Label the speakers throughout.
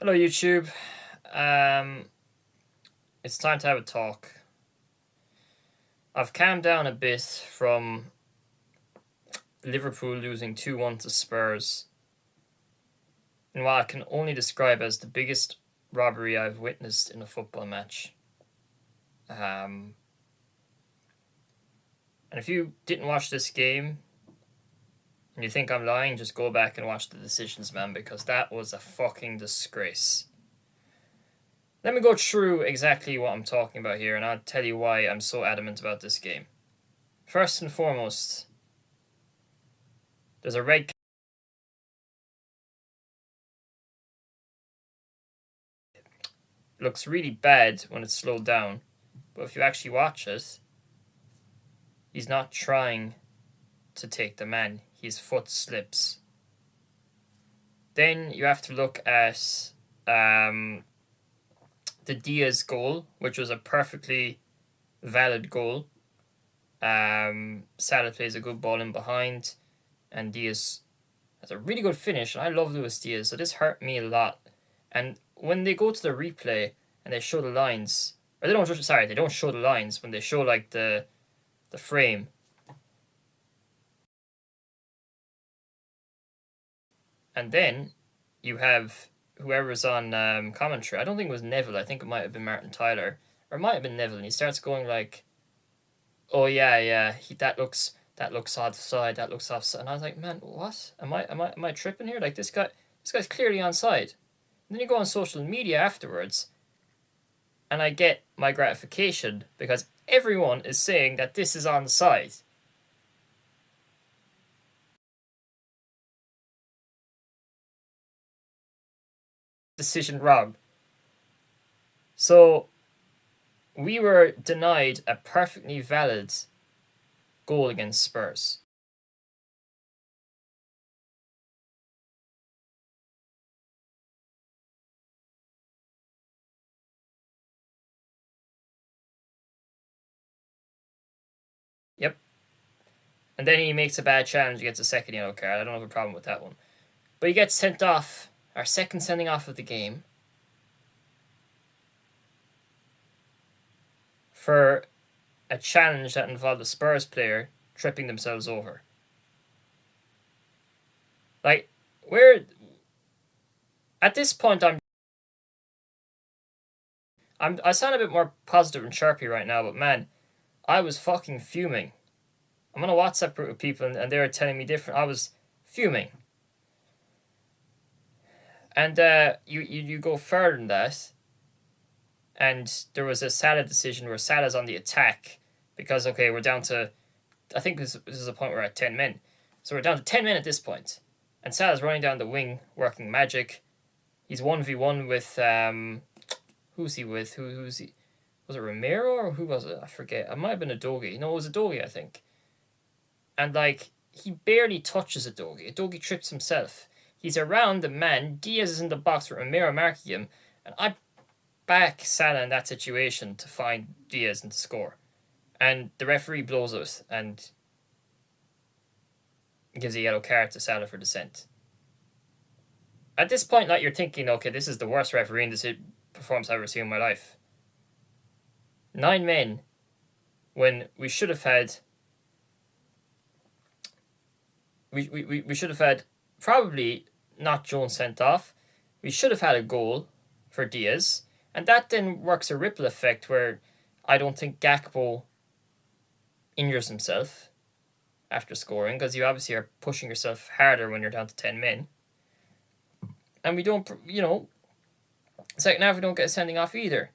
Speaker 1: Hello, YouTube. Um, it's time to have a talk. I've calmed down a bit from Liverpool losing 2-1 to Spurs in what I can only describe as the biggest robbery I've witnessed in a football match. And if you didn't watch this game and you think I'm lying, just go back and watch the decisions, man, because that was a fucking disgrace. Let me go through exactly what I'm talking about here, and I'll tell you why I'm so adamant about this game. First and foremost, there's a red. Looks really bad when it's slowed down, but if you actually watch it, he's not trying to take the man. His foot slips. Then you have to look at the Diaz goal, which was a perfectly valid goal. Salah plays a good ball in behind, and Diaz has a really good finish. And I love Luis Diaz, so this hurt me a lot. And when they go to the replay and they show the lines, or they don't. Sorry, they don't show the lines when they show like the frame. And then you have whoever's on commentary. I don't think it was Neville. I think it might have been Martin Tyler, or it might have been Neville. And he starts going like, "Oh yeah, that looks offside. That looks offside." And I was like, "Man, what? Am I tripping here? Like this guy's clearly onside." And then you go on social media afterwards, and I get my gratification because everyone is saying that this is onside. Decision wrong. So we were denied a perfectly valid goal against Spurs. Yep. And then he makes a bad challenge, gets a second yellow card. I don't have a problem with that one. But he gets sent off, our second sending off of the game, for a challenge that involved a Spurs player tripping themselves over. Like, we're at this point, I sound a bit more positive and chirpy right now, but man, I was fucking fuming. I'm on a WhatsApp group with people, and they were telling me different. I was fuming. And you go further than that, and there was a Salah decision where Salah's on the attack because okay, we're down to, I think this is a point where we're at 10 men, so we're down to 10 men at this point, and Salah's running down the wing working magic. He's 1v1 with who's he with? Who's he? Was it Romero or who was it? I forget. It might have been Adogi. No, it was Adogi, I think. And like he barely touches Adogi. Adogi trips himself. He's around the man. Diaz is in the box with Romero marking him, and I back Salah in that situation to find Diaz and to score. And the referee blows it and gives a yellow card to Salah for dissent. At this point, like you're thinking, okay, this is the worst refereeing performance I've ever seen in my life. 9 men when we should have had. We should have had probably not Jones sent off. We should have had a goal for Diaz, and that then works a ripple effect where I don't think Gakpo injures himself after scoring because you obviously are pushing yourself harder when you're down to 10 men. And we don't, second half we don't get a sending off either.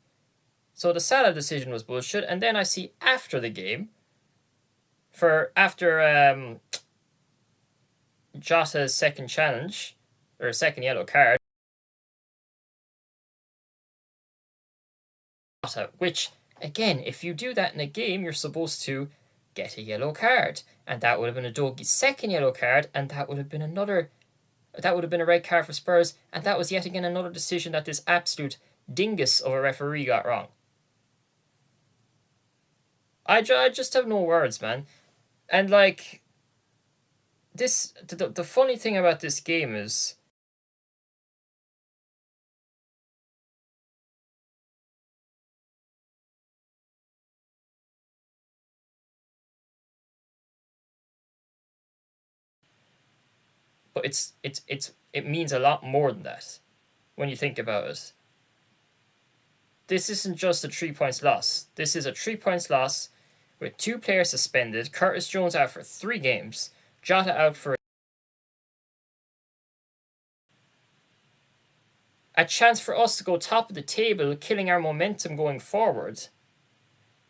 Speaker 1: So the Salah decision was bullshit. And then I see after the game, after Jota's second challenge or second yellow card, which again, if you do that in a game, you're supposed to get a yellow card, and that would have been Adogi's second yellow card, and that would have been a red card for Spurs, and that was yet again another decision that this absolute dingus of a referee got wrong. I just have no words, man. And like this, the funny thing about this game is But it means a lot more than that when you think about it. This isn't just a 3 points loss. This is a 3 points loss with 2 players suspended. Curtis Jones out for 3 games. Jota out for a chance for us to go top of the table, killing our momentum going forward.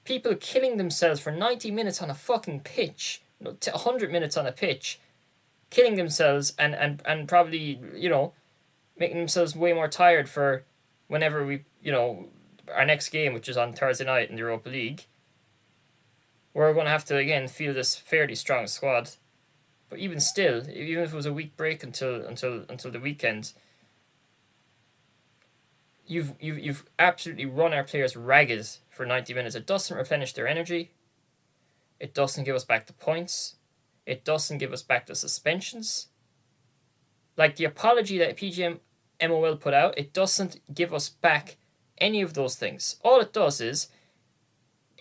Speaker 1: People killing themselves for 90 minutes on a fucking pitch, 100 minutes on a pitch, killing themselves and probably, making themselves way more tired for whenever we, our next game, which is on Thursday night in the Europa League. We're going to have to, again, field this fairly strong squad. But even still, even if it was a week break until the weekend, you've absolutely run our players ragged for 90 minutes. It doesn't replenish their energy. It doesn't give us back the points. It doesn't give us back the suspensions. Like the apology that PGM MOL put out, it doesn't give us back any of those things. All it does is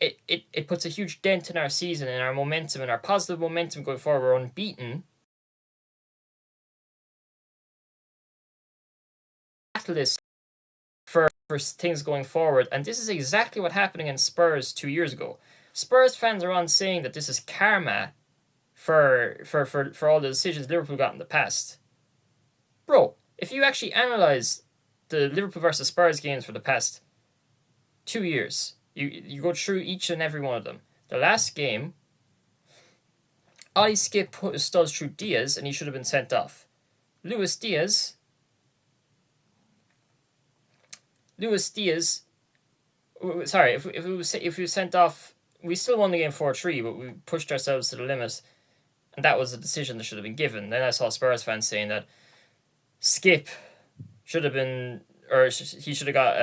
Speaker 1: it puts a huge dent in our season, in our momentum, and our positive momentum going forward. We're unbeaten. Catalyst for things going forward, and this is exactly what happened against Spurs 2 years ago. Spurs fans are on saying that this is karma for all the decisions Liverpool got in the past. Bro, if you actually analyse the Liverpool versus Spurs games for the past 2 years, you go through each and every one of them. The last game, Ollie Skip put his studs through Diaz and he should have been sent off. Luis Diaz, sorry, if we were sent off, we still won the game 4-3, but we pushed ourselves to the limit, and that was a decision that should have been given. Then I saw Spurs fans saying that Skip should have been, or he should have got,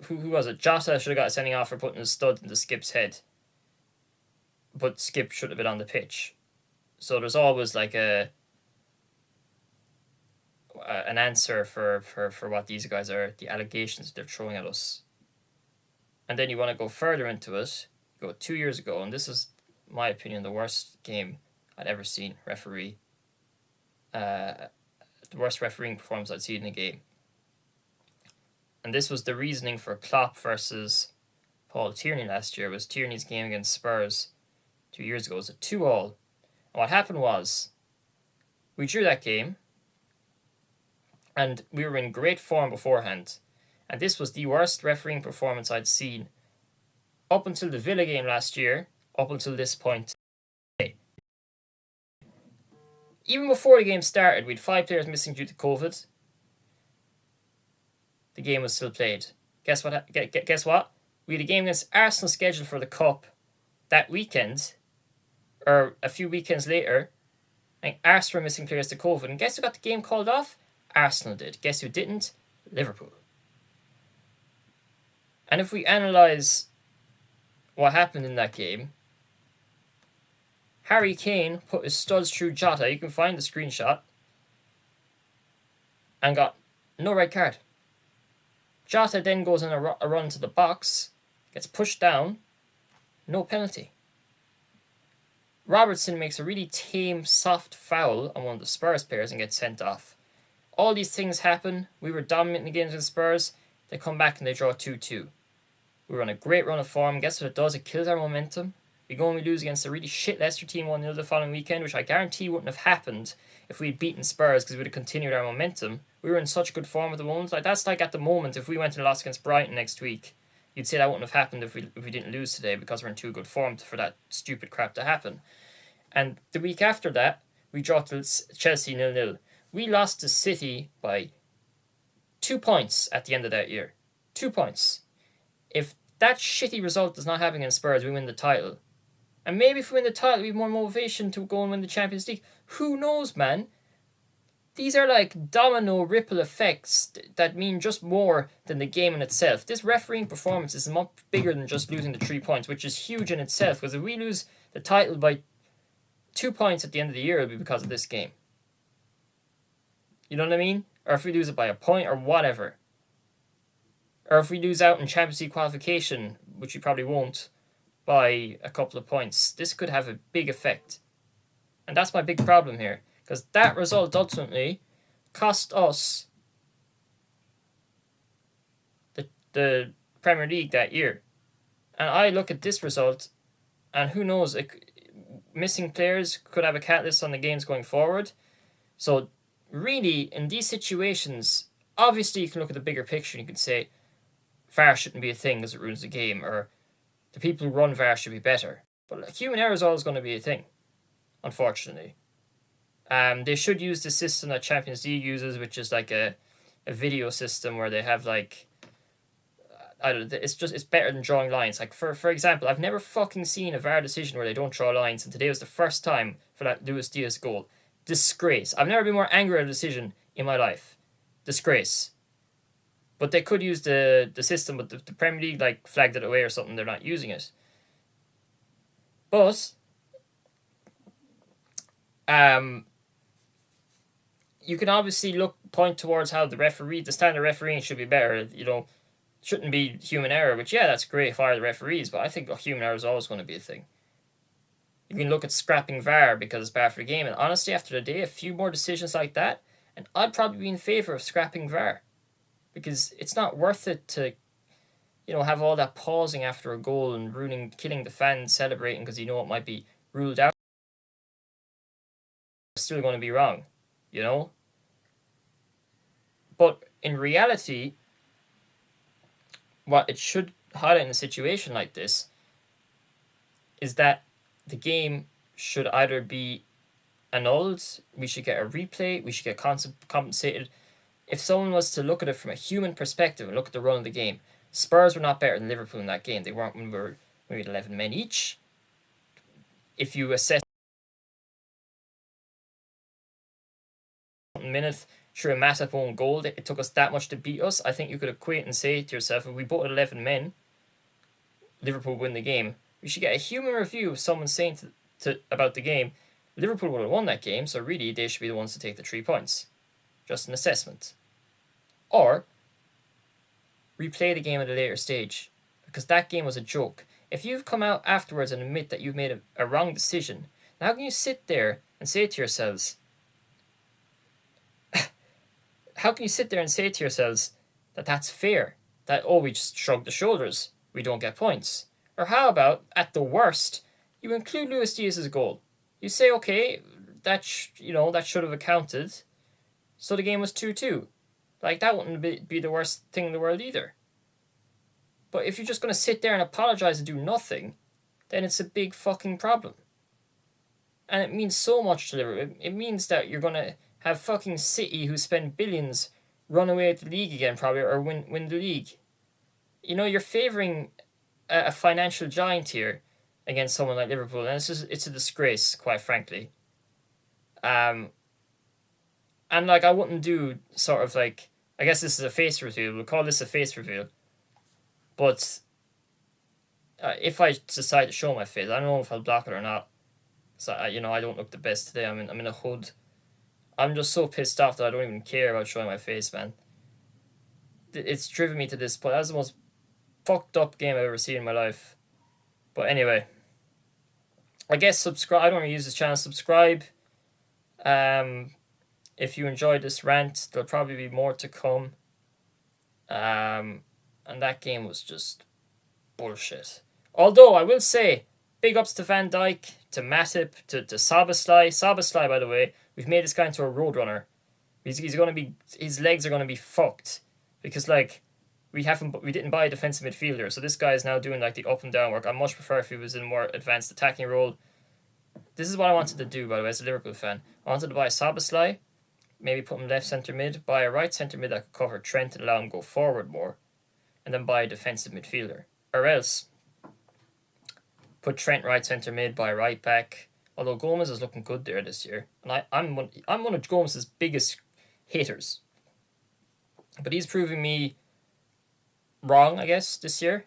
Speaker 1: who was it? Jota should have got a sending off for putting his stud into Skip's head. But Skip should have been on the pitch. So there's always like an answer for what these guys are, the allegations they're throwing at us. And then you want to go further into it, go 2 years ago, and this is, in my opinion, the worst game I'd ever seen, the worst refereeing performance I'd seen in a game. And this was the reasoning for Klopp versus Paul Tierney last year. It was Tierney's game against Spurs 2 years ago. It was a 2-2. And what happened was, we drew that game, and we were in great form beforehand. And this was the worst refereeing performance I'd seen up until the Villa game last year, up until this point. Even before the game started, we had 5 players missing due to COVID. The game was still played. Guess what? We had a game against Arsenal scheduled for the Cup that weekend, or a few weekends later, and Arsenal were missing players to COVID. And guess who got the game called off? Arsenal did. Guess who didn't? Liverpool. And if we analyse what happened in that game, Harry Kane put his studs through Jota, you can find the screenshot, and got no red card. Jota then goes in a run to the box, gets pushed down, no penalty. Robertson makes a really tame, soft foul on one of the Spurs players and gets sent off. All these things happen. We were dominating the games with the Spurs. They come back and they draw 2-2. We were on a great run of form. Guess what it does? It kills our momentum. We go and we lose against a really shit Leicester team 1-0 the following weekend, which I guarantee wouldn't have happened if we'd beaten Spurs because we would have continued our momentum. We were in such good form at the moment. That's like at the moment, if we went and lost against Brighton next week, you'd say that wouldn't have happened if we didn't lose today because we're in too good form for that stupid crap to happen. And the week after that, we draw to Chelsea 0-0. We lost to City by 2 points at the end of that year. 2 points. If that shitty result does not happen against Spurs, we win the title. And maybe if we win the title, we have more motivation to go and win the Champions League. Who knows, man? These are like domino ripple effects that mean just more than the game in itself. This refereeing performance is much bigger than just losing the 3 points, which is huge in itself. Because if we lose the title by 2 points at the end of the year, it'll be because of this game. You know what I mean? Or if we lose it by a point or whatever. Or if we lose out in Champions League qualification, which we probably won't, by a couple of points. This could have a big effect. And that's my big problem here. because that result ultimately cost us the Premier League that year. And I look at this result, and who knows, missing players could have a catalyst on the games going forward. So really, in these situations, obviously you can look at the bigger picture and you can say VAR shouldn't be a thing because it ruins the game, or the people who run VAR should be better. But human error is always going to be a thing, unfortunately. They should use the system that Champions League uses, which is like a video system where they have like, I don't know, it's better than drawing lines. Like for example, I've never fucking seen a VAR decision where they don't draw lines, and today was the first time for that Luis Diaz goal. Disgrace. I've never been more angry at a decision in my life. Disgrace. But they could use the system, but the Premier League like flagged it away or something. They're not using it. But you can obviously point towards how the standard refereeing should be better. Shouldn't be human error, which yeah, that's great, fire the referees, but I think human error is always going to be a thing. You can look at scrapping VAR because it's bad for the game, and honestly, after the day, a few more decisions like that, and I'd probably be in favour of scrapping VAR, because it's not worth it to, have all that pausing after a goal and killing the fans celebrating because it might be ruled out. It's still going to be wrong, But in reality, what it should highlight in a situation like this is that the game should either be annulled, we should get a replay, we should get compensated. If someone was to look at it from a human perspective and look at the run of the game, Spurs were not better than Liverpool in that game. They weren't when we were maybe 11 men each. If you assess minute through a Matip own goal, it took us that much to beat us, I think you could equate and say to yourself, if we both had 11 men, Liverpool win the game. You should get a human review of someone saying about the game, Liverpool would have won that game, so really they should be the ones to take the 3 points. Just an assessment. Or replay the game at a later stage, because that game was a joke. If you've come out afterwards and admit that you've made a wrong decision, how can you sit there and say to yourselves, that that's fair? That, we just shrugged the shoulders, we don't get points. Or how about, at the worst, you include Luis Diaz's goal. You say, okay, that should have accounted, so the game was 2-2. Like, that wouldn't be the worst thing in the world either. But if you're just going to sit there and apologise and do nothing, then it's a big fucking problem. And it means so much to Liverpool. It means that you're going to have fucking City, who spend billions, run away with the league again probably, or win the league. You're favouring a financial giant here against someone like Liverpool, and it's a disgrace, quite frankly. And like, I wouldn't do sort of like, I guess this is a face reveal, we'll call this a face reveal, but if I decide to show my face, I don't know if I'll block it or not, so I don't look the best today. I'm in a hood. I'm just so pissed off that I don't even care about showing my face, man. It's driven me to this point. That's the most fucked up game I've ever seen in my life. But anyway, I guess subscribe. I don't really use this channel. Subscribe. If you enjoyed this rant, there'll probably be more to come. And that game was just bullshit. Although I will say, big ups to Van Dijk, to Matip, to Szoboszlai. Szoboszlai, by the way, we've made this guy into a roadrunner. He's going to be, his legs are going to be fucked, because like, we didn't buy a defensive midfielder, so this guy is now doing like the up and down work. I much prefer if he was in a more advanced attacking role. This is what I wanted to do, by the way, as a Liverpool fan. I wanted to buy Szoboszlai, maybe put him left centre mid, buy a right centre mid that could cover Trent and allow him to go forward more, and then buy a defensive midfielder. Or else put Trent right centre mid, buy right back. Although Gomez is looking good there this year, and I'm one of Gomez's biggest haters. But he's proving me wrong, I guess, this year.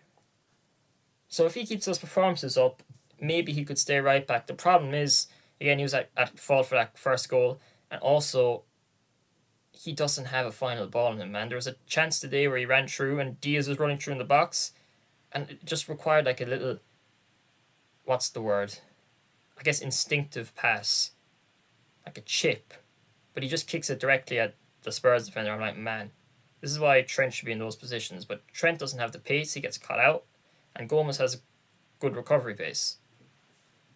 Speaker 1: So if he keeps those performances up, maybe he could stay right back. The problem is, again, he was at fault for that first goal, and also he doesn't have a final ball in him, man. There was a chance today where he ran through and Diaz was running through in the box, and it just required like a little, what's the word? I guess instinctive pass. like a chip, but he just kicks it directly at the Spurs defender. I'm like, man, this is why Trent should be in those positions. But Trent doesn't have the pace; he gets caught out, and Gomez has a good recovery pace.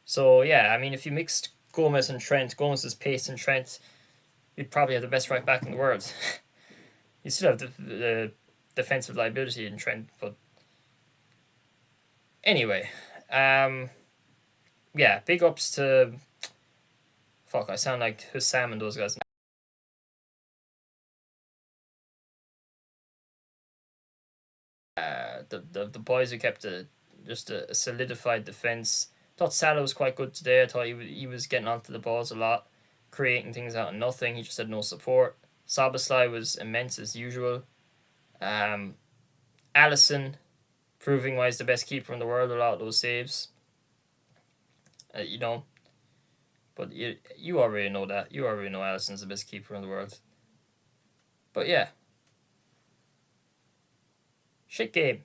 Speaker 1: So yeah, I mean, if you mixed Gomez and Trent, Gomez's pace and Trent, you'd probably have the best right back in the world. You still have the defensive liability in Trent, but anyway, yeah, big ups to fuck. I sound like Hussam and those guys. The boys who kept just a solidified defense. Thought Salah was quite good today. I thought he was getting onto the balls a lot, creating things out of nothing. He just had no support. Szoboszlai was immense as usual. Alisson, proving why he's the best keeper in the world with a lot of those saves. You know, but you already know that. You already know Alisson's the best keeper in the world. But yeah, shit game.